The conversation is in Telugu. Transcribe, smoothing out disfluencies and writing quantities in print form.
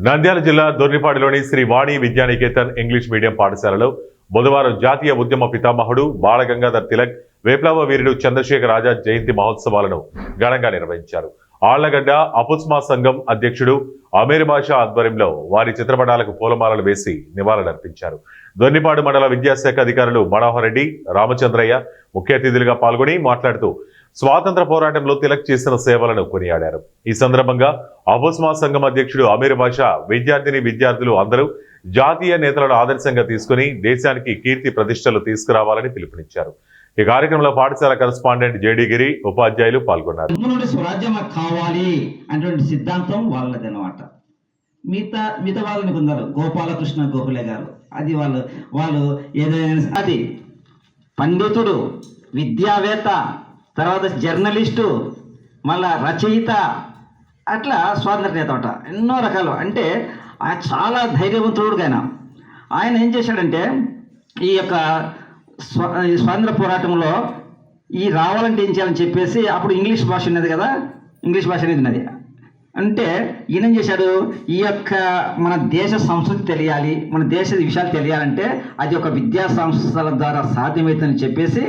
నంద్యాల జిల్లా దొర్నిపాడులోని శ్రీ వాణి విద్యానికేతన్ ఇంగ్లీష్ మీడియం పాఠశాలలో బుధవారం జాతీయ ఉద్యమ పితామహుడు బాలగంగాధర్ తిలక్ విప్లవ వీరుడు చంద్రశేఖర్ ఆజాద్ జయంతి మహోత్సవాలను ఘనంగా నిర్వహించారు. ఆళ్లగడ్డ అపుస్మా సంఘం అధ్యక్షుడు అమీర్ బాషా ఆధ్వర్యంలో వారి చిత్రపటాలకు పూలమాలలు వేసి నివాళులర్పించారు. దొర్నిపాడు మండల విద్యాశాఖ అధికారులు మనోహర్ రెడ్డి, రామచంద్రయ్య ముఖ్య అతిథులుగా పాల్గొని మాట్లాడుతూ స్వాతంత్ర పోరాటంలో తిలక్ చేసిన సేవలను కొనియాడారు. ఈ సందర్భంగా అపుస్మా సంఘం అధ్యక్షుడు అమీర్ బాషా విద్యార్థులు అందరూ జాతీయ నేతలను ఆదర్శంగా తీసుకుని దేశానికి కీర్తి ప్రతిష్టలు తీసుకురావాలని పిలుపునిచ్చారు. ఈ కార్యక్రమంలో పాఠశాల కరెస్పాండెంట్ జేడీగిరి, ఉపాధ్యాయులు పాల్గొన్నారు. స్వరాజ్యం కావాలి అనేటువంటి సిద్ధాంతం వాళ్ళది అనమాట. మిగతా వాళ్ళని కొందరు గోపాలకృష్ణ గోఖలే గారు, అది వాళ్ళు ఏదైనా అది పండితుడు, విద్యావేత్త, తర్వాత జర్నలిస్టు, మళ్ళా రచయిత, అట్లా స్వాతంత్ర నేత అంట, ఎన్నో రకాలు. అంటే చాలా ధైర్యవంతుడు ఆయన ఏం చేశాడంటే ఈ యొక్క స్వాతంత్ర పోరాటంలో ఈ రావాలంటే ఏం చేయాలని చెప్పేసి, అప్పుడు ఇంగ్లీష్ భాష ఉన్నది కదా, ఇంగ్లీష్ భాష అనేది ఉన్నది. అంటే ఈయన చేశాడు, ఈ యొక్క మన దేశ సంస్కృతి తెలియాలి, మన దేశ విషయాలు తెలియాలంటే అది ఒక విద్యా సంస్థల ద్వారా సాధ్యమవుతుందని చెప్పేసి